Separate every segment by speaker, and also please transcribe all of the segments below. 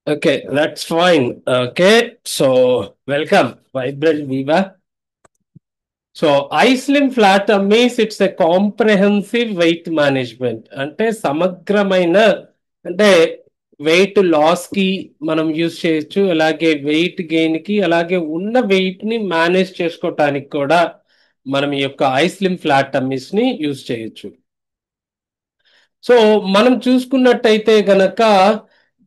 Speaker 1: Okay, that's fine. Okay, so welcome, Vibrant Viva. So, iSlim Flat means it's a comprehensive weight management. అంటే సమగ్రమైన అంటే wait loss కి మనం use చేయొచ్చు, అలాగే వెయిట్ గెయిన్ కి, అలాగే ఉన్న వెయిట్ ని మేనేజ్ చేసుకోవటానికి కూడా మనం ఈ యొక్క ఐస్లిమ్ ఫ్లాట్ అమ్మీస్ ని యూజ్ చేయొచ్చు. సో మనం చూసుకున్నట్టయితే గనక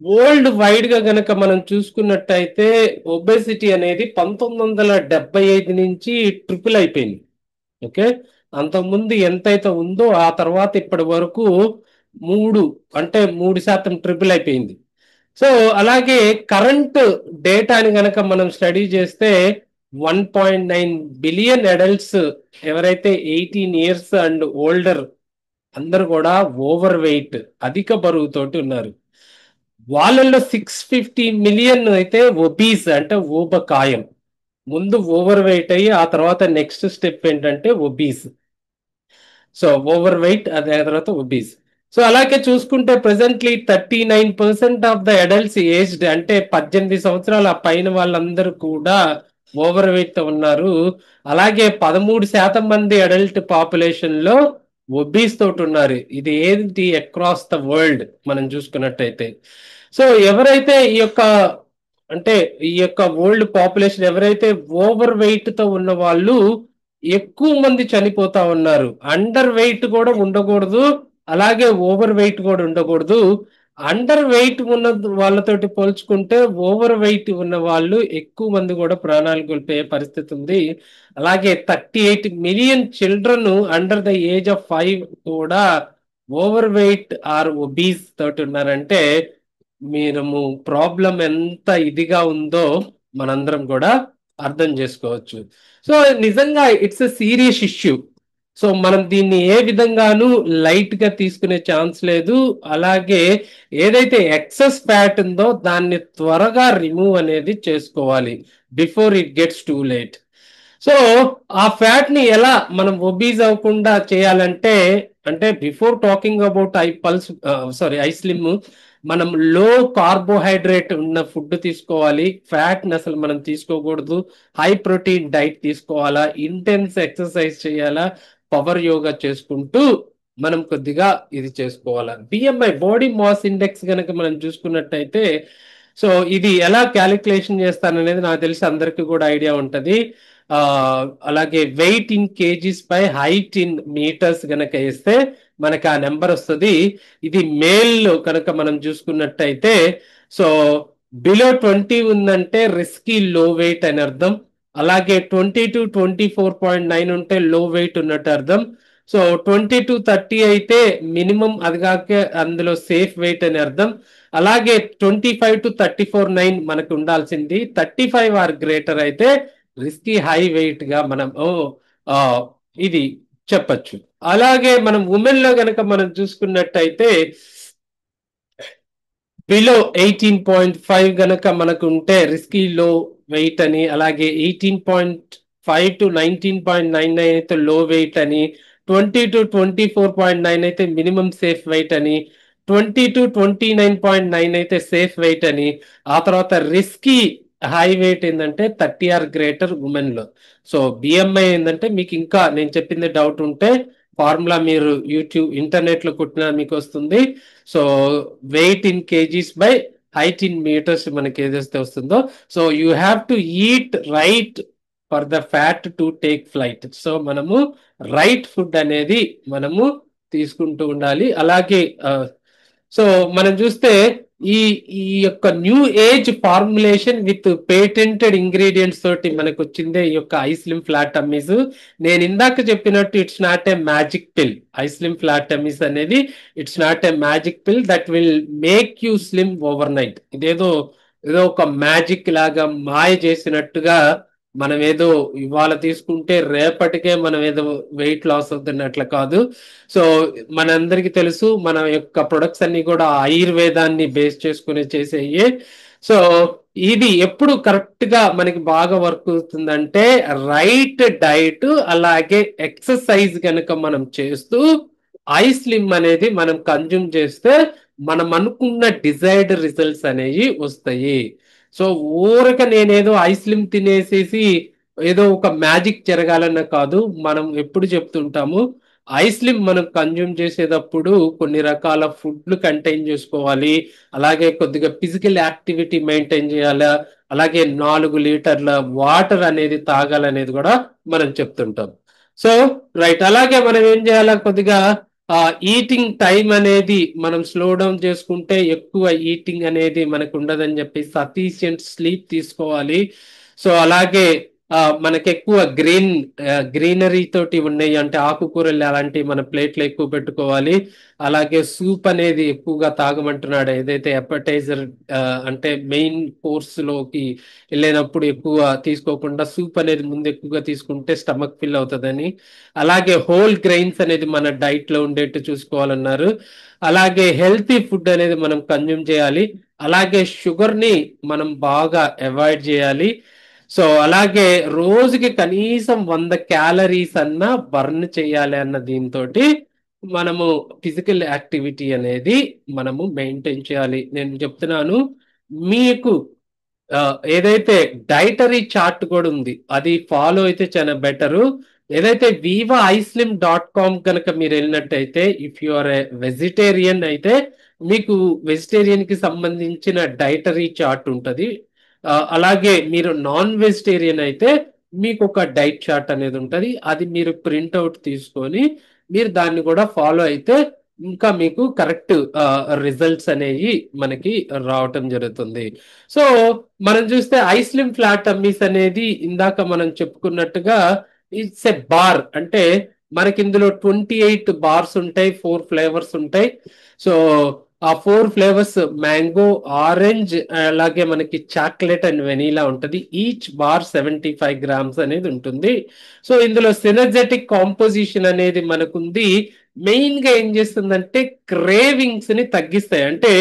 Speaker 1: వరల్డ్ వైడ్ గా గనక మనం చూసుకున్నట్టయితే ఒబెసిటీ అనేది 1975 నుంచి ట్రిపుల్ అయిపోయింది. ఓకే, అంతకుముందు ఎంతైతే ఉందో ఆ తర్వాత ఇప్పటి వరకు మూడు అంటే 3% ట్రిపుల్ అయిపోయింది. సో అలాగే కరెంట్ డేటాని గనక మనం స్టడీ చేస్తే 1.9 బిలియన్ అడల్ట్స్ ఎవరైతే 18 years అండ్ ఓల్డర్ అందరూ కూడా ఓవర్ వెయిట్ అధిక బరువుతోటి ఉన్నారు. వాళ్ళల్లో 650 మిలియన్ అయితే ఒబీస్ అంటే ఊబకాయం. ముందు ఓవర్ వెయిట్ అయ్యి ఆ తర్వాత నెక్స్ట్ స్టెప్ ఏంటంటే ఒబీస్. సో ఓవర్ వెయిట్ అదే తర్వాత ఒబీస్. సో అలాగే చూసుకుంటే presently 39% of the adults aged అంటే 18 సంవత్సరాల పైన వాళ్ళందరూ కూడా ఓవర్ వెయిట్ తో ఉన్నారు. అలాగే 13% మంది అడల్ట్ పాపులేషన్ లో ఒబీస్ తోటి ఉన్నారు. ఇది ఏంటి అక్రాస్ ద వరల్డ్ మనం చూసుకున్నట్టయితే. సో ఎవరైతే ఈ యొక్క అంటే ఈ యొక్క వరల్డ్ పాపులేషన్ ఎవరైతే ఓవర్ వెయిట్ తో ఉన్న వాళ్ళు ఎక్కువ మంది చనిపోతా ఉన్నారు. అండర్ వెయిట్ కూడా ఉండకూడదు, అలాగే ఓవర్ వెయిట్ కూడా ఉండకూడదు. అండర్ వెయిట్ ఉన్న వాళ్ళతోటి పోల్చుకుంటే ఓవర్ వెయిట్ ఉన్న వాళ్ళు ఎక్కువ మంది కూడా ప్రాణాలు కోల్పోయే పరిస్థితి ఉంది. అలాగే 38 million children under the age of 5 కూడా ఓవర్ వెయిట్ ఆర్ ఒబీస్ తోటి ఉన్నారంటే మీరు ప్రాబ్లం ఎంత ఇదిగా ఉందో మనందరం కూడా అర్థం చేసుకోవచ్చు. సో నిజంగా it's a serious issue. So మనం దీన్ని ఏ విధంగానూ లైట్ గా తీసుకునే ఛాన్స్ లేదు. అలాగే ఏదైతే ఎక్సెస్ ఫ్యాట్ ఉందో దాన్ని త్వరగా రిమూవ్ అనేది చేసుకోవాలి before it gets too late. So ఆ ఫ్యాట్ ని ఎలా మనం ఒబీజ్ అవ్వకుండా చేయాలంటే అంటే బిఫోర్ టాకింగ్ అబౌట్ ఐస్లిమ్ మనం లో కార్బోహైడ్రేట్ ఉన్న ఫుడ్ తీసుకోవాలి. ఫ్యాట్ ని అసలు మనం తీసుకోకూడదు. హై ప్రోటీన్ డైట్ తీసుకోవాలా, ఇంటెన్స్ ఎక్సర్సైజ్ చేయాలా, పవర్ యోగా చేసుకుంటూ మనం కొద్దిగా ఇది చేసుకోవాలా. బిఎంఐ బాడీ మాస్ ఇండెక్స్ కనుక మనం చూసుకున్నట్టయితే సో ఇది ఎలా క్యాలిక్యులేషన్ చేస్తాననేది నాకు తెలిసి అందరికీ కూడా ఐడియా ఉంటది. అలాగే weight in kgs by height in metres కనుక వేస్తే మనకి ఆ నెంబర్ వస్తుంది. ఇది మేల్ కనుక మనం చూసుకున్నట్టయితే సో బిలో 20 ఉందంటే రిస్కీ లో వెయిట్ అని అర్థం. అలాగే 20 to 24.9 ఉంటే లో వెయిట్ ఉన్నట్టు అర్థం. సో 20 to 30 అయితే మినిమం అది కాక అందులో సేఫ్ వెయిట్ అని అర్థం. అలాగే 25 to 34.9 మనకు ఉండాల్సింది. 35 ఆర్ గ్రేటర్ అయితే రిస్కీ హై వెయిట్ గా మనం ఇది చెప్పచ్చు. అలాగే మనం ఉమెన్ లో గనక మనం చూసుకున్నట్టయితే బిలో 18.5 గనక మనకు ఉంటే రిస్కీ లో వెయిట్ అని, అలాగే 18.5 to 19.99 అయితే లో వెయిట్ అని, 20 to 24.9 అయితే మినిమం సేఫ్ వెయిట్ అని, 20 to 29.9 అయితే సేఫ్ వెయిట్ అని, ఆ తర్వాత రిస్కీ హై వెయిట్ ఏంటంటే 30 ఆర్ గ్రేటర్ ఉమెన్ లో. సో బిఎంఐ ఏంటంటే మీకు ఇంకా నేను చెప్పింది డౌట్ ఉంటే ఫార్ములా మీరు యూట్యూబ్ ఇంటర్నెట్ లో కొట్టినా మీకు వస్తుంది. So weight in kgs by height in metres మనకి ఏదైతే వస్తుందో. So you have to eat right for the fat to take flight. So మనము రైట్ ఫుడ్ అనేది మనము తీసుకుంటూ ఉండాలి. అలాగే సో మనం చూస్తే ఈ ఈ యొక్క new age formulation with patented ingredients తోటి మనకు వచ్చిందే ఈ యొక్క ఐస్లిమ్ ఫ్లాట్ అమ్మీస్. నేను ఇందాక చెప్పినట్టు ఇట్స్ నాట్ ఏ మ్యాజిక్ పిల్. ఐస్లిమ్ ఫ్లాట్ అమ్మీస్ అనేది ఇట్స్ నాట్ ఏ మ్యాజిక్ పిల్ that will make you slim over night. ఇదేదో ఏదో ఒక మ్యాజిక్ లాగా మాయ చేసినట్టుగా మనం ఏదో ఇవాళ తీసుకుంటే రేపటికే మనం ఏదో వెయిట్ లాస్ అవుతున్నట్లు కాదు. సో మనందరికీ తెలుసు మన యొక్క ప్రొడక్ట్స్ అన్ని కూడా ఆయుర్వేదాన్ని బేస్ చేసుకుని చేసేవి. సో ఇది ఎప్పుడు కరెక్ట్ గా మనకి బాగా వర్క్ అవుతుందంటే రైట్ డైట్ అలాగే ఎక్సర్సైజ్ కనుక మనం చేస్తూ ఐస్లిమ్ అనేది మనం కన్జ్యూమ్ చేస్తే మనం అనుకున్న డిజైర్డ్ రిజల్ట్స్ అనేవి వస్తాయి. సో ఊరక నేనేదో ఐస్లిమ్ తినేసేసి ఏదో ఒక మ్యాజిక్ జరగాలన్న కాదు. మనం ఎప్పుడు చెప్తుంటాము ఐస్లిమ్ మనం కన్జ్యూమ్ చేసేటప్పుడు కొన్ని రకాల ఫుడ్లు కంటైన్ చేసుకోవాలి. అలాగే కొద్దిగా ఫిజికల్ యాక్టివిటీ మెయింటైన్ చేయాలి. అలాగే 4 లీటర్ల వాటర్ అనేది తాగాలనేది కూడా మనం చెప్తుంటాం. సో రైట్, అలాగే మనం ఏం చేయాలి, కొద్దిగా ఈటింగ్ టైం అనేది మనం స్లో డౌన్ చేసుకుంటే ఎక్కువ ఈటింగ్ అనేది మనకు ఉండదని చెప్పి సఫిషియంట్ స్లీప్ తీసుకోవాలి. సో అలాగే మనకి ఎక్కువ గ్రీనరీ తోటి ఉన్నాయి అంటే ఆకుకూరలు అలాంటివి మన ప్లేట్లో ఎక్కువ పెట్టుకోవాలి. అలాగే సూప్ అనేది ఎక్కువగా తాగమంటున్నాడు, ఏదైతే అపెటైజర్ అంటే మెయిన్ కోర్స్ లోకి వెళ్ళినప్పుడు ఎక్కువ తీసుకోకుండా సూప్ అనేది ముందు ఎక్కువగా తీసుకుంటే స్టమక్ ఫిల్ అవుతుందని. అలాగే హోల్ గ్రెయిన్స్ అనేది మన డైట్ లో ఉండేట్టు చూసుకోవాలన్నారు. అలాగే హెల్తీ ఫుడ్ అనేది మనం కన్జ్యూమ్ చేయాలి. అలాగే షుగర్ ని మనం బాగా అవాయిడ్ చేయాలి. సో అలాగే రోజుకి కనీసం 100 క్యాలరీస్ అన్నా బర్న్ చేయాలి అన్న దీంతో మనము ఫిజికల్ యాక్టివిటీ అనేది మనము మెయింటైన్ చేయాలి. నేను చెప్తున్నాను మీకు ఏదైతే డైటరీ చార్ట్ కూడా ఉంది అది ఫాలో అయితే చాలా బెటరు. ఏదైతే vivaislim.com కనుక మీరు వెళ్ళినట్టయితే if you are a vegetarian అయితే మీకు వెజిటేరియన్ కి సంబంధించిన డైటరీ చార్ట్ ఉంటుంది. అలాగే మీరు నాన్ వెజిటేరియన్ అయితే మీకు ఒక డైట్ చార్ట్ అనేది ఉంటుంది. అది మీరు ప్రింట్అవుట్ తీసుకొని మీరు దాన్ని కూడా ఫాలో అయితే ఇంకా మీకు కరెక్ట్ రిజల్ట్స్ అనేవి మనకి రావటం జరుగుతుంది. సో మనం చూస్తే ఐస్లిమ్ ఫ్లాట్ అమ్మీస్ అనేది ఇందాక మనం చెప్పుకున్నట్టుగా ఇట్స్ ఎ బార్. అంటే మనకి ఇందులో 28 బార్స్ ఉంటాయి, 4 ఫ్లేవర్స్ ఉంటాయి. సో ఆ 4 ఫ్లేవర్స్ మ్యాంగో, ఆరెంజ్, అలాగే మనకి చాక్లెట్ అండ్ వెనీలా ఉంటుంది. ఈచ్ బార్ 75 గ్రామ్స్ అనేది ఉంటుంది. సో ఇందులో సినర్జెటిక్ కాంపోజిషన్ అనేది మనకుంది. మెయిన్ గా ఏం చేస్తుందంటే క్రేవింగ్స్ ని తగ్గిస్తాయి. అంటే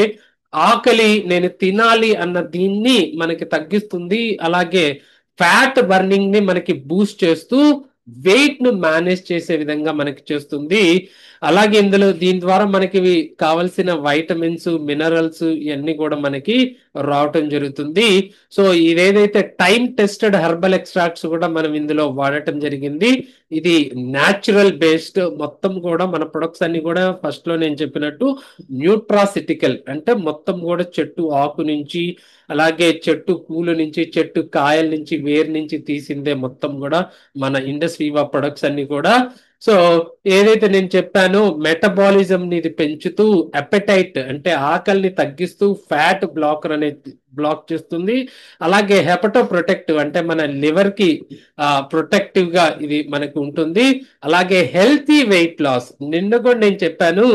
Speaker 1: ఆకలి నేను తినాలి అన్న దీన్ని మనకి తగ్గిస్తుంది. అలాగే ఫ్యాట్ బర్నింగ్ ని మనకి బూస్ట్ చేస్తూ వెయిట్ ను మేనేజ్ చేసే విధంగా మనకి చేస్తుంది. అలాగే ఇందులో దీని ద్వారా మనకి కావలసిన వైటమిన్స్, మినరల్స్ ఇవన్నీ కూడా మనకి రావటం జరుగుతుంది. సో ఇదేదైతే టైం టెస్టెడ్ హెర్బల్ ఎక్స్ట్రాక్ట్స్ కూడా మనం ఇందులో వాడటం జరిగింది. ఇది న్యాచురల్ బేస్డ్ మొత్తం కూడా మన ప్రొడక్ట్స్ అన్ని కూడా ఫస్ట్ లో నేను చెప్పినట్టు న్యూట్రాసిటికల్ అంటే మొత్తం కూడా చెట్టు ఆకు నుంచి, అలాగే చెట్టు పూలు నుంచి, చెట్టు కాయల నుంచి, వేరు నుంచి తీసిందే మొత్తం కూడా మన ఇండస్ వివా ప్రొడక్ట్స్ అన్ని కూడా. సో ఏదైతే నేను చెప్పానో మెటబాలిజం ని ఇది పెంచుతూ అపెటైట్ అంటే ఆకలిని తగ్గిస్తూ ఫ్యాట్ బ్లాకర్ అనేది బ్లాక్ చేస్తుంది. అలాగే హెపటో ప్రొటెక్టివ్ అంటే మన లివర్ కి ప్రొటెక్టివ్ గా ఇది మనకు ఉంటుంది. అలాగే హెల్తీ వెయిట్ లాస్, నిన్న కూడా నేను చెప్పాను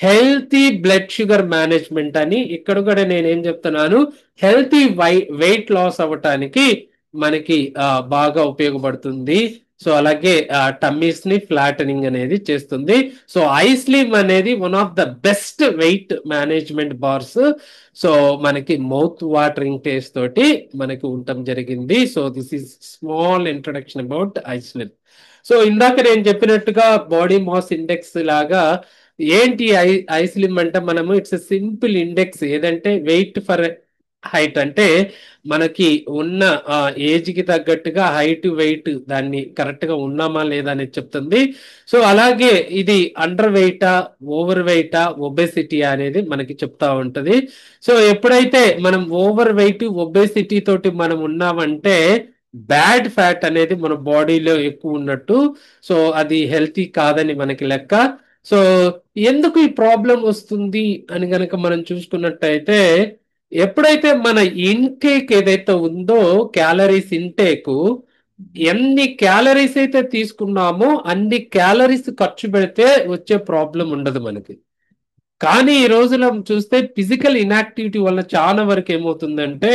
Speaker 1: హెల్తీ బ్లడ్ షుగర్ మేనేజ్మెంట్ అని. ఇక్కడ కూడా నేను ఏం చెప్తున్నాను, హెల్తీ వెయిట్ లాస్ అవ్వటానికి మనకి బాగా ఉపయోగపడుతుంది. సో అలాగే టమ్మీస్ ని ఫ్లాటనింగ్ అనేది చేస్తుంది. సో ఐస్లిమ్ అనేది one of the best weight management bars. So మనకి మౌత్ వాటరింగ్ టేస్ట్ తోటి మనకి ఉండటం జరిగింది. So this is small introduction about iSlim. So ఇందాక నేను చెప్పినట్టుగా బాడీ మాస్ ఇండెక్స్ లాగా ఏంటి ఐస్లిమ్ అంటే మనము ఇట్స్ సింపుల్ ఇండెక్స్. ఏదంటే వెయిట్ ఫర్ హైట్ అంటే మనకి ఉన్న ఏజ్ కి తగ్గట్టుగా హైట్ వెయిట్ దాన్ని కరెక్ట్ గా ఉన్నామా లేదా అనేది చెప్తుంది. సో అలాగే ఇది అండర్ వెయిటా, ఓవర్ వెయిటా, ఒబేసిటీ అనేది మనకి చెప్తా ఉంటది. సో ఎప్పుడైతే మనం ఓవర్ వెయిట్, ఒబేసిటీ తోటి మనం ఉన్నామంటే బ్యాడ్ ఫ్యాట్ అనేది మన బాడీలో ఎక్కువ ఉన్నట్టు. సో అది హెల్తీ కాదని మనకి లెక్క. సో ఎందుకు ఈ ప్రాబ్లం వస్తుంది అని గనక మనం చూసుకున్నట్టయితే ఎప్పుడైతే మన ఇంటేక్ ఏదైతే ఉందో క్యాలరీస్ ఇంటేక్, ఎన్ని క్యాలరీస్ అయితే తీసుకున్నామో అన్ని క్యాలరీస్ ఖర్చు పెడితే వచ్చే ప్రాబ్లం ఉండదు మనకి. కానీ ఈ రోజులో చూస్తే ఫిజికల్ ఇన్యాక్టివిటీ వల్ల చాలా వరకు ఏమవుతుందంటే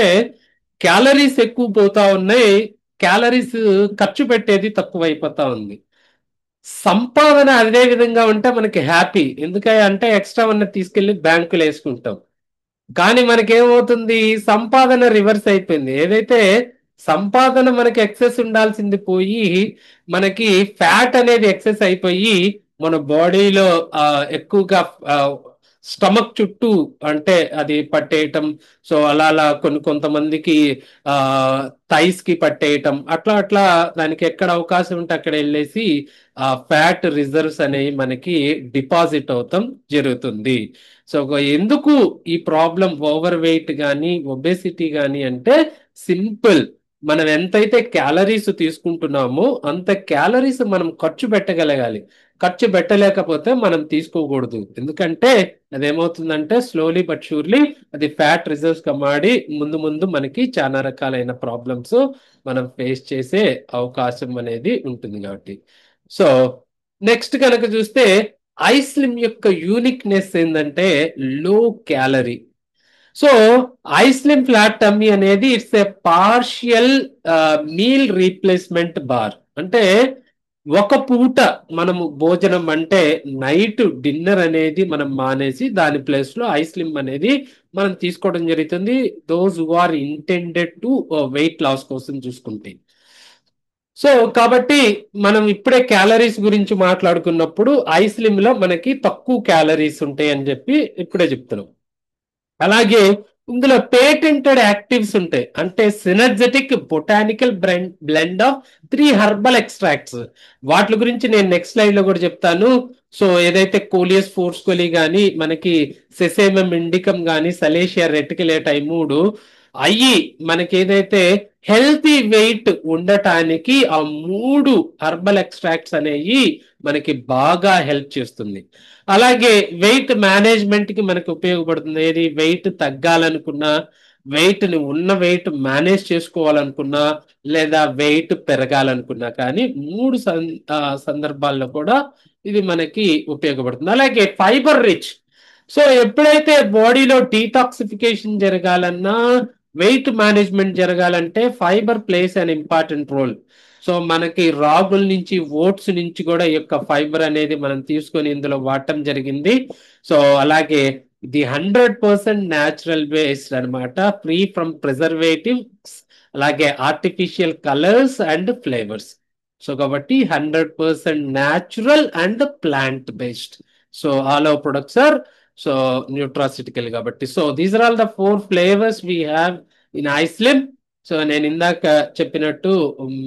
Speaker 1: క్యాలరీస్ ఎక్కువ పోతా ఉన్నాయి, క్యాలరీస్ ఖర్చు పెట్టేది తక్కువ అయిపోతా ఉంది. సంపాదన అదే విధంగా ఉంటే మనకి హ్యాపీ, ఎందుకంటే ఎక్స్ట్రా ఉన్న తీసుకెళ్లి బ్యాంకులో వేసుకుంటాం. కానీ మనకేమవుతుంది, సంపాదన రివర్స్ అయిపోయింది. ఏదైతే సంపాదన మనకి ఎక్సెస్ ఉండాల్సింది పోయి మనకి ఫ్యాట్ అనేది ఎక్సెస్ అయిపోయి మన బాడీలో ఎక్కువగా స్టమక్ చుట్టూ అంటే అది పట్టేయటం. సో అలా అలా కొంతమందికి ఆ థైస్ కి పట్టేయటం, అట్లా అట్లా దానికి ఎక్కడ అవకాశం ఉంటే అక్కడ వెళ్ళేసి ఆ ఫ్యాట్ రిజర్వ్స్ అనేవి మనకి డిపాజిట్ అవుతాం జరుగుతుంది. సో ఎందుకు ఈ ప్రాబ్లం ఓవర్ వెయిట్ కానీ ఒబేసిటీ కానీ అంటే సింపుల్. మనం ఎంతైతే క్యాలరీస్ తీసుకుంటున్నామో అంత క్యాలరీస్ మనం ఖర్చు పెట్టగలగాలి. ఖర్చు పెట్టలేకపోతే మనం తీసుకోకూడదు. ఎందుకంటే అదేమవుతుందంటే స్లోలీ బట్ షూర్లీ అది ఫ్యాట్ రిజర్వ్స్ గా మారి ముందు ముందు మనకి చాలా రకాలైన ప్రాబ్లమ్స్ మనం ఫేస్ చేసే అవకాశం అనేది ఉంటుంది కాబట్టి. సో నెక్స్ట్ కనుక చూస్తే ఐస్లిమ్ యొక్క యూనిక్నెస్ ఏంటంటే low calorie. So iSlim flat tummy అనేది it's a partial meal replacement bar. అంటే ఒక పూట మనము భోజనం అంటే నైట్ డిన్నర్ అనేది మనం మానేసి దాని ప్లేస్ లో ఐస్లిమ్ అనేది మనం తీసుకోవడం జరుగుతుంది. Those who are intended to weight loss కోసం చూసుకుంటే. సో కాబట్టి మనం ఇప్పుడే క్యాలరీస్ గురించి మాట్లాడుకున్నప్పుడు ఐస్లిమ్ లో మనకి తక్కువ క్యాలరీస్ ఉంటాయి అని చెప్పి ఇప్పుడే చెప్తున్నాం. అలాగే ఇందులో పేటెంటెడ్ యాక్టివ్స్ ఉంటాయి. అంటే synergetic botanical blend of 3 herbal extracts. వాటి గురించి నేను నెక్స్ట్ స్లైడ్ లో కూడా చెప్తాను. సో ఏదైతే కోలియస్ ఫోర్స్కోలి కానీ మనకి సెసేమం ఇండికం కానీ సలేషియా రెటికులేటా ఈ మూడు అయ్యి మనకి ఏదైతే హెల్తీ వెయిట్ ఉండటానికి ఆ మూడు హర్బల్ ఎక్స్ట్రాక్ట్స్ అనేవి మనకి బాగా హెల్ప్ చేస్తుంది. అలాగే వెయిట్ మేనేజ్మెంట్ కి మనకి ఉపయోగపడుతుంది. ఏది వెయిట్ తగ్గాలనుకున్నా, వెయిట్ ని ఉన్న వెయిట్ మేనేజ్ చేసుకోవాలనుకున్నా, లేదా వెయిట్ పెరగాలనుకున్నా కానీ సందర్భాల్లో కూడా ఇది మనకి ఉపయోగపడుతుంది. అలాగే ఫైబర్ రిచ్. సో ఎప్పుడైతే బాడీలో డీటాక్సిఫికేషన్ జరగాలన్నా, వెయిట్ మేనేజ్మెంట్ జరగాలంటే fibre plays an important role. So మనకి రాగుల నుంచి ఓట్స్ నుంచి కూడా ఈ యొక్క ఫైబర్ అనేది మనం తీసుకొని ఇందులో వాడటం జరిగింది. సో అలాగే ఇది 100% న్యాచురల్ బేస్డ్ అనమాట, ఫ్రీ ఫ్రమ్ ప్రిజర్వేటివ్స్, అలాగే artificial colours and flavours. So కాబట్టి 100% natural and plant based. So all our products are so nutraceutical కాబట్టి. So these are all the 4 flavours we have in iSlim. So నేను ఇందాక చెప్పినట్టు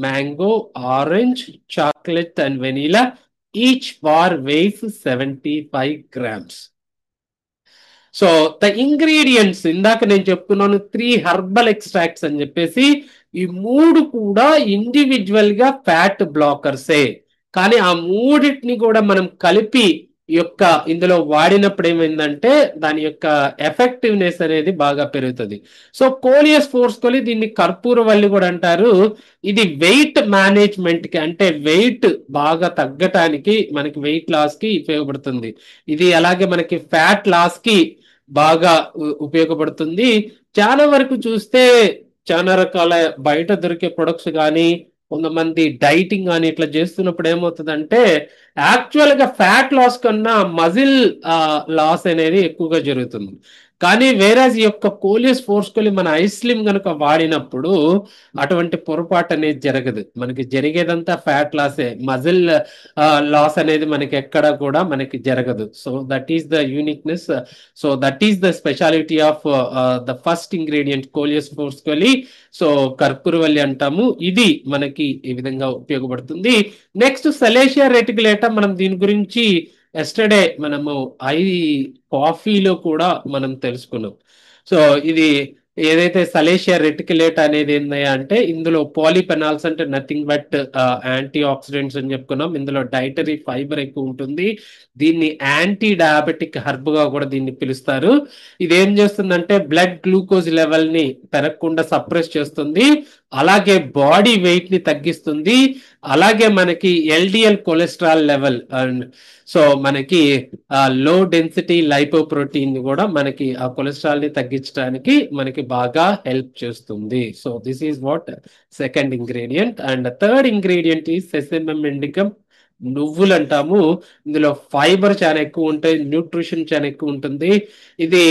Speaker 1: mango, orange, chocolate and vanilla. Each bar weighs 75 grams. So the ingredients ఇందాక నేను చెప్తున్నాను 3 herbal extracts అని చెప్పేసి, ఈ మూడు కూడా ఇండివిజువల్ గా ఫ్యాట్ బ్లాకర్సే. కానీ ఆ మూడింటిని కూడా మనం కలిపి యొక్క ఇందులో వాడినప్పుడు ఏమైందంటే దాని యొక్క ఎఫెక్టివ్నెస్ అనేది బాగా పెరుగుతుంది. సో కోలియస్ ఫోర్స్కోలి దీన్ని కర్పూరవల్లి కూడా అంటారు. ఇది వెయిట్ మేనేజ్మెంట్ కి అంటే వెయిట్ బాగా తగ్గటానికి మనకి వెయిట్ లాస్ కి ఉపయోగపడుతుంది. ఇది అలాగే మనకి ఫ్యాట్ లాస్ కి బాగా ఉపయోగపడుతుంది. చాలా వరకు చూస్తే చాలా రకాల బయట దొరికే ప్రొడక్ట్స్ కానీ కొంతమంది డైటింగ్ కానీ ఇట్లా చేస్తున్నప్పుడు ఏమవుతుందంటే యాక్చువల్ గా ఫ్యాట్ లాస్ కన్నా మజిల్ లాస్ అనేది ఎక్కువగా జరుగుతుంది. కానీ వేరేజ్ ఈ యొక్క కోలియస్ ఫోర్స్కోలి మన ఐస్లిమ్ కనుక వాడినప్పుడు అటువంటి పొరపాటు అనేది జరగదు. మనకి జరిగేదంతా ఫ్యాట్ లాసే, మజిల్ లాస్ అనేది మనకి ఎక్కడ కూడా మనకి జరగదు. So that is the uniqueness. So that is the speciality of the first ingredient coleus forskohlii. సో కర్పూరవల్లి అంటాము. ఇది మనకి ఈ విధంగా ఉపయోగపడుతుంది. Next salacia reticulata. మనం దీని గురించి ఎస్టర్డే మనము కాఫీలో కూడా మనం తెలుసుకున్నాం. సో ఇది ఏదైతే సలేషియా రెటికులేటా అనేది ఏంది అంటే ఇందులో పాలిఫెనాల్స్ అంటే నథింగ్ బట్ యాంటీ ఆక్సిడెంట్స్ అని చెప్పుకున్నాం. ఇందులో డైటరీ ఫైబర్ ఎక్కువ ఉంటుంది. దీన్ని యాంటీ డయాబెటిక్ హర్బ్ గా కూడా దీన్ని పిలుస్తారు. ఇది ఏం చేస్తుందంటే బ్లడ్ గ్లూకోజ్ లెవెల్ ని పెరగకుండా సప్రెస్ చేస్తుంది. అలాగే బాడీ వెయిట్ ని తగ్గిస్తుంది. అలాగే మనకి LDL cholesterol level and so మనకి లో డెన్సిటీ లైపోప్రోటీన్ కూడా మనకి ఆ కొలెస్ట్రాల్ ని తగ్గించడానికి మనకి బాగా హెల్ప్ చేస్తుంది. So this is watt second ingredient. And third ingredient ఈ సెసేమం ఇండికం. నువ్వులు అంటాము. ఇందులో ఫైబర్ చాలా ఎక్కువ ఉంటాయి, న్యూట్రిషన్ చాలా ఎక్కువ ఉంటుంది. ఇది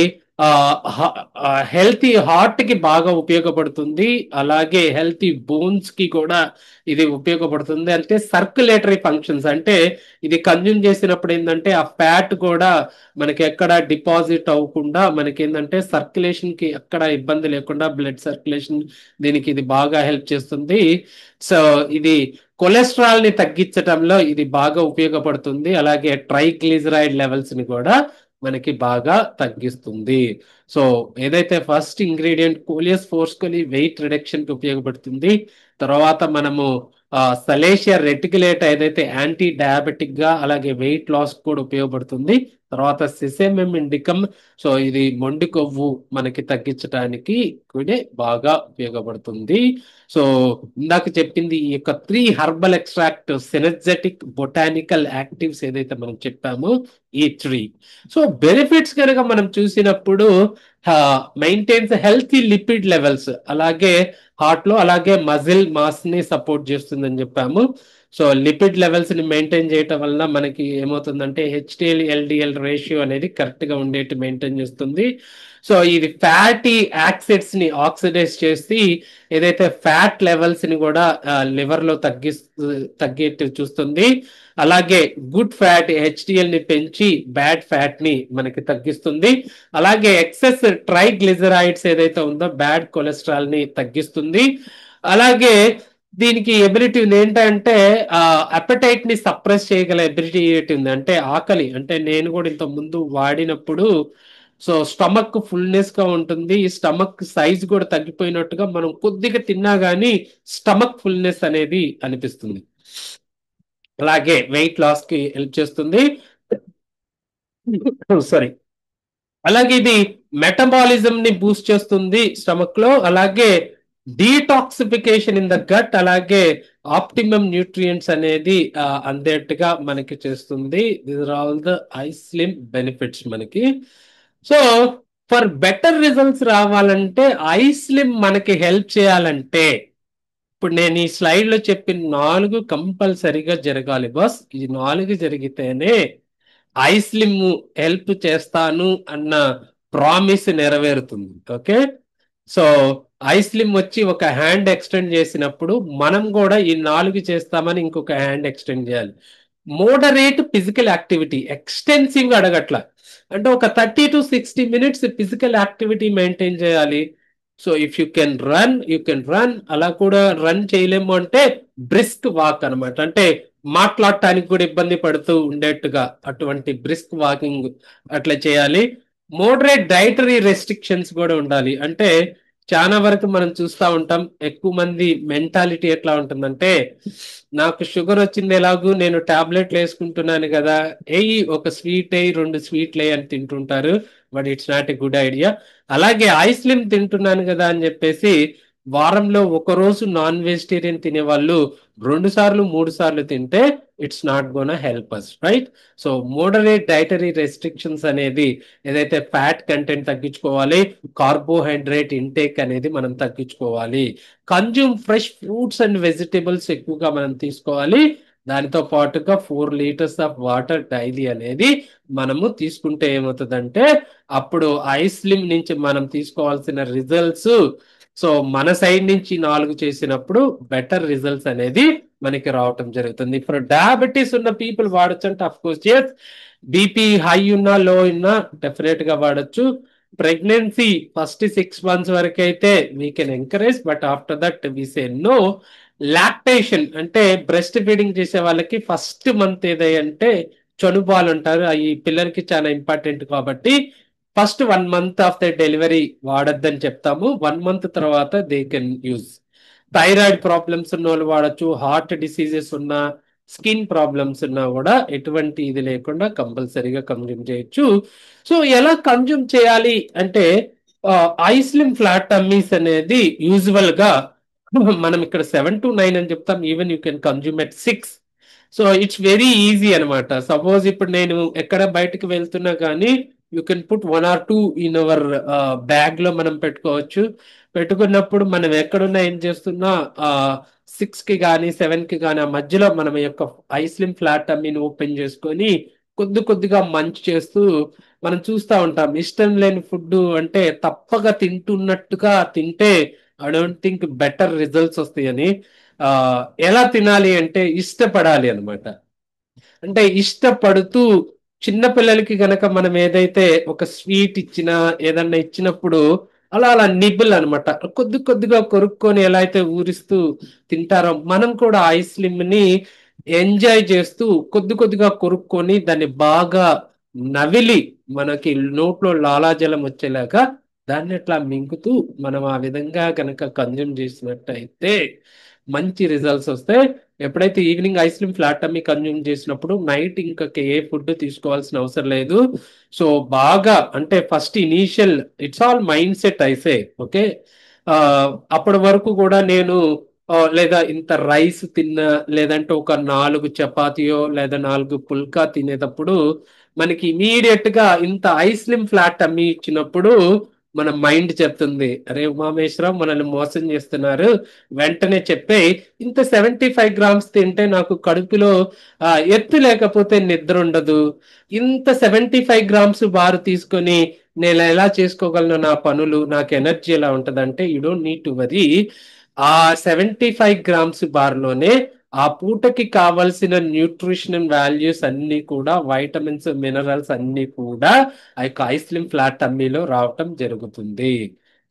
Speaker 1: హెల్తీ హార్ట్ కి బాగా ఉపయోగపడుతుంది. అలాగే హెల్తీ బోన్స్ కి కూడా ఇది ఉపయోగపడుతుంది. అంటే సర్క్యులేటరీ ఫంక్షన్స్, అంటే ఇది కన్జ్యూమ్ చేసినప్పుడు ఏంటంటే ఆ ఫ్యాట్ కూడా మనకి ఎక్కడ డిపాజిట్ అవ్వకుండా మనకి ఏంటంటే సర్క్యులేషన్ కి ఎక్కడ ఇబ్బంది లేకుండా బ్లడ్ సర్క్యులేషన్ దీనికి ఇది బాగా హెల్ప్ చేస్తుంది. సో ఇది కొలెస్ట్రాల్ ని తగ్గించడంలో ఇది బాగా ఉపయోగపడుతుంది. అలాగే ట్రైగ్లిజరైడ్ లెవెల్స్ ని కూడా మనకి బాగా తగ్గిస్తుంది. సో ఏదైతే first ingredient coleus forcefully weight reduction కి ఉపయోగపడుతుంది. తర్వాత మనము సలేషియా రెటికులేట్ ఏదైతే యాంటీ డయాబెటిక్ గా అలాగే వెయిట్ లాస్ కూడా ఉపయోగపడుతుంది. తర్వాత సిసెమిమ్ ఇండికమ్, సో ఇది మొండి కొవ్వు మనకి తగ్గించడానికి కూడా బాగా ఉపయోగపడుతుంది. సో ఇందాక చెప్పింది ఈ యొక్క 3 herbal extract synergetic botanical actives ఏదైతే మనం చెప్పామో ఈ 3. సో బెనిఫిట్స్ కనుక మనం చూసినప్పుడు మెయింటైన్స్ హెల్తీ లిపిడ్ లెవెల్స్, అలాగే హార్ట్ లో అలాగే మజిల్ మాస్ ని సపోర్ట్ చేస్తుందని చెప్పాము. సో లిపిడ్ లెవెల్స్ ని మెయింటైన్ చేయటం వల్ల మనకి ఏమవుతుందంటే హెచ్డిఎల్ ఎల్డిఎల్ రేషియో అనేది కరెక్ట్ గా ఉండేట్టు మెయింటైన్ చేస్తుంది. సో ఇది ఫ్యాటీ యాసిడ్స్ ని ఆక్సిడైజ్ చేసి ఏదైతే ఫ్యాట్ లెవెల్స్ ని కూడా లివర్ లో తగ్గేట్టు చూస్తుంది. అలాగే గుడ్ ఫ్యాట్ హెచ్డిఎల్ ని పెంచి బ్యాడ్ ఫ్యాట్ ని మనకి తగ్గిస్తుంది. అలాగే ఎక్సెస్ ట్రైగ్లిజరైడ్స్ ఏదైతే ఉందో బ్యాడ్ కొలెస్ట్రాల్ ని తగ్గిస్తుంది. అలాగే దీనికి ఎబిలిటీ ఏంటంటే అపెటైట్ ని సప్రెస్ చేయగల ఎబిలిటీ ఉంది. అంటే ఆకలి, అంటే నేను కూడా ఇంత ముందు వాడినప్పుడు సో స్టమక్ ఫుల్నెస్ గా ఉంటుంది. ఈ స్టమక్ సైజ్ కూడా తగ్గిపోయినట్టుగా మనం కొద్దిగా తిన్నా గానీ స్టమక్ ఫుల్నెస్ అనేది అనిపిస్తుంది. అలాగే వెయిట్ లాస్ కి హెల్ప్ చేస్తుంది. సారీ. అలాగే ఇది మెటబాలిజం ని బూస్ట్ చేస్తుంది స్టమక్ లో. అలాగే డీటాక్సిఫికేషన్ ఇన్ ద గట్, అలాగే ఆప్టిమమ్ న్యూట్రియంట్స్ అనేది అందేట్టుగా మనకి చేస్తుంది. These are all the I slim benefits మనకి. సో ఫర్ బెటర్ రిజల్ట్స్ రావాలంటే ఐ స్లిమ్ మనకి హెల్ప్ చేయాలంటే ఇప్పుడు నేను ఈ స్లైడ్ లో చెప్పిన 4 కంపల్సరిగా జరగాలి బాస్. ఈ 4 జరిగితేనే ఐ స్లిమ్ హెల్ప్ చేస్తాను అన్న ప్రామిస్ నెరవేరుతుంది. ఓకే, సో ఐ స్లిమ్ వచ్చి ఒక హ్యాండ్ ఎక్స్టెండ్ చేసినప్పుడు మనం కూడా ఈ 4 చేస్తామని ఇంకొక హ్యాండ్ ఎక్స్టెండ్ చేయాలి. మోడరేట్ ఫిజికల్ యాక్టివిటీ, ఎక్స్టెన్సివ్ గా అడగట్ల, అంటే ఒక 30 to 60 minutes physical activity maintain చేయాలి. So if you can run you can run. అలా కూడా రన్ చేయలేము అంటే బ్రిస్క్ వాక్ అనమాట, అంటే మాట్లాడటానికి కూడా ఇబ్బంది పడుతూ ఉండేట్టుగా అటువంటి బ్రిస్క్ వాకింగ్ అట్లా చేయాలి. మోడరేట్ డైటరీ రెస్ట్రిక్షన్స్ కూడా ఉండాలి. అంటే చాలా వరకు మనం చూస్తూ ఉంటాం, ఎక్కువ మంది మెంటాలిటీ ఎట్లా ఉంటుందంటే నాకు షుగర్ వచ్చింది ఎలాగూ నేను టాబ్లెట్లు వేసుకుంటున్నాను కదా, ఒక స్వీట్ 2 స్వీట్లు అని తింటుంటారు. But it's not a good idea. అలాగే ఐస్లిమ్ తింటున్నాను కదా అని చెప్పేసి వారంలో ఒక రోజు నాన్ వెజిటేరియన్ తినే వాళ్ళు 2 సార్లు 3 సార్లు తింటే it's not gonna help us, right? So moderate dietary restrictions అనేది ఏదైతే ఫ్యాట్ కంటెంట్ తగ్గించుకోవాలి, కార్బోహైడ్రేట్ ఇంటేక్ అనేది మనం తగ్గించుకోవాలి, consume fresh fruits and vegetables ఎక్కువగా మనం తీసుకోవాలి. దానితో పాటుగా 4 liters ఆఫ్ వాటర్ డైలీ అనేది మనము తీసుకుంటే ఏమవుతుందంటే అప్పుడు ఐస్లిమ్ నుంచి మనం తీసుకోవాల్సిన రిజల్ట్స్, సో మన సైడ్ నుంచి 4 చేసినప్పుడు బెటర్ రిజల్ట్స్ అనేది మనకి రావటం జరుగుతుంది. ఇప్పుడు డయాబెటీస్ ఉన్న పీపుల్ వాడచ్చు అంటే of course yes, BP high ఉన్నా లో ఉన్నా డెఫినెట్ గా వాడచ్చు. ప్రెగ్నెన్సీ ఫస్ట్ 6 months వరకు అయితే we can encourage, but after that we say no. Lactation అంటే బ్రెస్ట్ ఫీడింగ్ చేసే వాళ్ళకి ఫస్ట్ మంత్ ఏదంటే చనుబాలు అంటారు, అవి పిల్లలకి చాలా ఇంపార్టెంట్ కాబట్టి first 1 month of the delivery వాడద్దని చెప్తాము. 1 month తర్వాత they can use. Thyroid problems ఉన్న వాళ్ళు వాడచ్చు, హార్ట్ డిసీజెస్ ఉన్న, స్కిన్ ప్రాబ్లమ్స్ ఉన్నా కూడా ఎటువంటి ఇది లేకుండా కంపల్సరీగా కన్జ్యూమ్ చేయొచ్చు. సో ఎలా కన్జ్యూమ్ చేయాలి అంటే ఐస్లిమ్ ఫ్లాట్ టమ్మీస్ అనేది యూజువల్ గా మనం ఇక్కడ 7 to 9 అని చెప్తాం. Even you can consume at 6. So it's very easy అనమాట. సపోజ్ ఇప్పుడు నేను ఎక్కడ బయటకు వెళ్తున్నా కానీ you can put 1 or 2 in our bag లో మనం పెట్టుకోవచ్చు. పెట్టుకున్నప్పుడు మనం ఎక్కడున్నా ఏం చేస్తున్నా 6 కి కానీ 7 కి కానీ ఆ మధ్యలో మనం యొక్క ఐస్లిమ్ ఫ్లాట్ టమ్మీని ఓపెన్ చేసుకొని కొద్దిగా మంచి చేస్తూ మనం చూస్తా ఉంటాం. ఇష్టం లేని ఫుడ్ అంటే తప్పక తింటున్నట్టుగా తింటే I don't think better results వస్తాయని. ఆ ఎలా తినాలి అంటే ఇష్టపడాలి అన్నమాట. అంటే ఇష్టపడుతూ చిన్న పిల్లలకి గనక మనం ఏదైతే ఒక స్వీట్ ఇచ్చినా ఏదన్నా ఇచ్చినప్పుడు అలా నిబ్బుల్ అనమాట కొద్దిగా కొరుక్కొని ఎలా అయితే ఊరిస్తూ తింటారో మనం కూడా ఐస్లిమ్ ని ఎంజాయ్ చేస్తూ కొద్దిగా కొరుక్కొని దాన్ని బాగా నవిలి మనకి నోట్లో లాలాజలం వచ్చేలాగా దాన్ని అట్లా మింగుతూ మనం ఆ విధంగా కనుక కన్జ్యూమ్ చేసినట్టయితే మంచి రిజల్ట్స్ వస్తాయి. ఎప్పుడైతే evening ice cream flat tummy consume చేసినప్పుడు నైట్ ఇంకా ఏ ఫుడ్ తీసుకోవాల్సిన అవసరం లేదు. సో బాగా అంటే first initial it's all mind set అయితే ఓకే. ఆ అప్పటి వరకు కూడా నేను లేదా ఇంత రైస్ తిన్నా లేదంటే ఒక 4 చపాతీయో లేదా 4 పుల్కా తినేటప్పుడు మనకి ఇమీడియట్ గా ఇంత ఐస్ క్రీమ్ ఫ్లాట్ అమ్మి ఇచ్చినప్పుడు మన మైండ్ చెప్తుంది, అరే ఉమామేశ్వరం మనల్ని మోసం చేస్తున్నారు. వెంటనే చెప్పే ఇంత 75 గ్రామ్స్ తింటే నాకు కడుపులో ఎత్తు లేకపోతే నిద్ర ఉండదు. ఇంత 75 గ్రామ్స్ బారు తీసుకొని నేను ఎలా చేసుకోగలను నా పనులు, నాకు ఎనర్జీ ఎలా ఉంటదంటే you don't need to worry. ఆ 75 గ్రామ్స్ బార్లోనే ఆ పూటకి కావలసిన న్యూట్రిషన్ వాల్యూస్ అన్ని కూడా వైటమిన్స్ మినరల్స్ అన్ని కూడా ఆ యొక్క ఐస్లిమ్ ఫ్లాట్ టమ్మీలో రావటం జరుగుతుంది.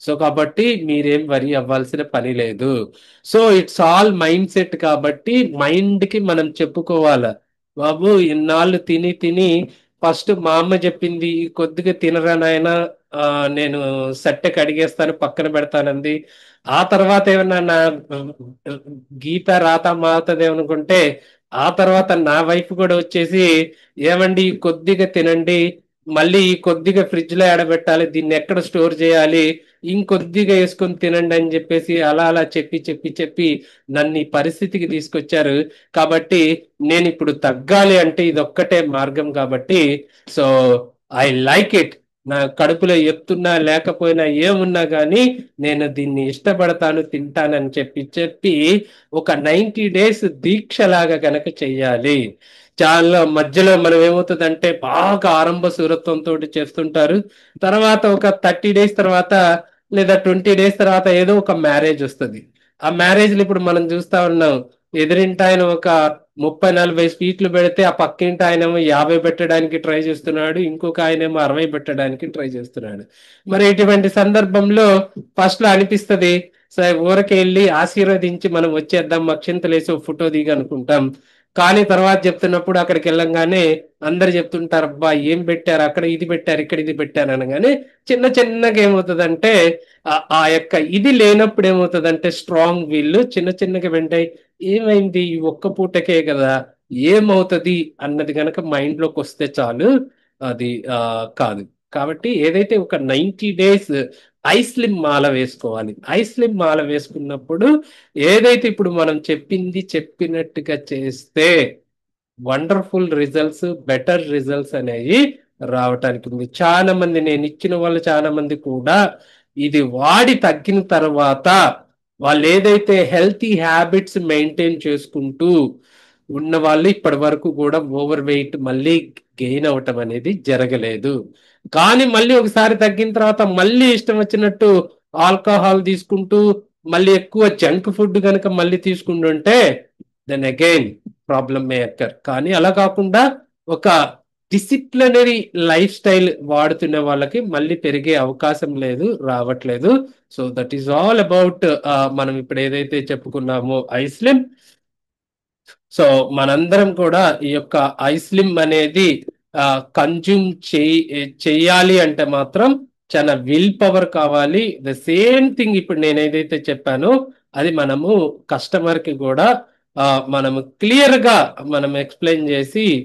Speaker 1: సో కాబట్టి మీరేం వరి అవ్వాల్సిన పని లేదు. So it's all mind set కాబట్టి మైండ్ కి మనం చెప్పుకోవాలి, బాబు ఇన్నాళ్ళు తిని తిని ఫస్ట్ మా అమ్మ చెప్పింది కొద్దిగా తినరా నాయనా, నేను సట్టె కడిగేస్తాను పక్కన పెడతానంది. ఆ తర్వాత ఏమన్నా నా గీత రాత మారుతుందేమనుకుంటే ఆ తర్వాత నా వైఫ్ కూడా వచ్చేసి ఏమండి ఈ కొద్దిగా తినండి, మళ్ళీ ఈ కొద్దిగా ఫ్రిడ్జ్ లో ఆడబెట్టాలి, దీన్ని ఎక్కడ స్టోర్ చేయాలి, ఇంకొద్దిగా వేసుకొని తినండి అని చెప్పేసి అలా చెప్పి నన్ను ఈ పరిస్థితికి తీసుకొచ్చారు. కాబట్టి నేను ఇప్పుడు తగ్గాలి అంటే ఇది ఒక్కటే మార్గం కాబట్టి సో ఐ లైక్ ఇట్. నా కడుపులో ఎత్తున్నా లేకపోయినా ఏమున్నా కానీ నేను దీన్ని ఇష్టపడతాను తింటానని చెప్పి ఒక 90 days దీక్షలాగా గనక చెయ్యాలి. చాలా మధ్యలో మనం ఏమవుతుందంటే బాగా ఆరంభ శూరత్వంతో చేస్తుంటారు. తర్వాత ఒక 30 days తర్వాత లేదా 20 days తర్వాత ఏదో ఒక మ్యారేజ్ వస్తుంది. ఆ మ్యారేజ్ ఇప్పుడు మనం చూస్తా ఉన్నాం, ఎదురింటి ఆయన ఒక 30-40 స్వీట్లు పెడితే ఆ పక్కింటి ఆయనేమో 50 పెట్టడానికి ట్రై చేస్తున్నాడు, ఇంకొక ఆయనేమో 60 పెట్టడానికి ట్రై చేస్తున్నాడు. మరి ఇటువంటి సందర్భంలో ఫస్ట్ లో అనిపిస్తది సరే ఊరకి వెళ్ళి ఆశీర్వదించి మనం వచ్చేద్దాం అక్షింతలేసి ఒక ఫోటో దిగి అనుకుంటాం. కానీ తర్వాత చెప్తున్నప్పుడు అక్కడికి వెళ్ళంగానే అందరు చెప్తుంటారు అబ్బా ఏం పెట్టారు అక్కడ, ఇది పెట్టారు ఇక్కడ ఇది పెట్టారు అనగానే చిన్నగా ఏమవుతుందంటే ఆ యొక్క ఇది లేనప్పుడు ఏమవుతుందంటే స్ట్రాంగ్ వీళ్ళు చిన్నగా వెంటాయి, ఏమైంది ఈ ఒక్క పూటకే కదా, ఏమవుతుంది అన్నది గనక మైండ్ లోకి వస్తే చాలు. అది కాదు. కాబట్టి ఏదైతే ఒక 90 days ఐస్లిమ్ మాల వేసుకోవాలి. ఐస్లిమ్ మాల వేసుకున్నప్పుడు ఏదైతే ఇప్పుడు మనం చెప్పినట్టుగా చేస్తే వండర్ఫుల్ రిజల్ట్స్ బెటర్ రిజల్ట్స్ అనేవి రావటానికి ఉంది. చాలా మంది నేను ఇచ్చిన వాళ్ళు చాలా మంది కూడా ఇది వాడి తగ్గిన తర్వాత వాళ్ళు ఏదైతే హెల్తీ హ్యాబిట్స్ మెయింటైన్ చేసుకుంటూ ఉన్న వాళ్ళు ఇప్పటి వరకు కూడా ఓవర్ వెయిట్ మళ్ళీ గెయిన్ అవటం అనేది జరగలేదు. కానీ మళ్ళీ ఒకసారి తగ్గిన తర్వాత మళ్ళీ ఇష్టం వచ్చినట్టు ఆల్కహాల్ తీసుకుంటూ మళ్ళీ ఎక్కువ జంక్ ఫుడ్ కనుక మళ్ళీ తీసుకుంటుంటే దెన్ అగైన్ ప్రాబ్లమ్ మే అక్కర్. కానీ అలా కాకుండా ఒక డిసిప్లినరీ లైఫ్ స్టైల్ వాడుతున్న వాళ్ళకి మళ్ళీ పెరిగే అవకాశం లేదు, రావట్లేదు. So that is all about మనం ఇప్పుడు ఏదైతే చెప్పుకున్నామో ఐస్లిమ్. సో మనందరం కూడా ఈ యొక్క ఐస్లిమ్ అనేది కన్జ్యూమ్ చేయాలి అంటే మాత్రం చాలా విల్ పవర్ కావాలి. ద సేమ్ థింగ్ ఇప్పుడు నేను ఏదైతే చెప్పానో అది మనము కస్టమర్ కి కూడా మనము క్లియర్ గా మనం ఎక్స్ప్లెయిన్ చేసి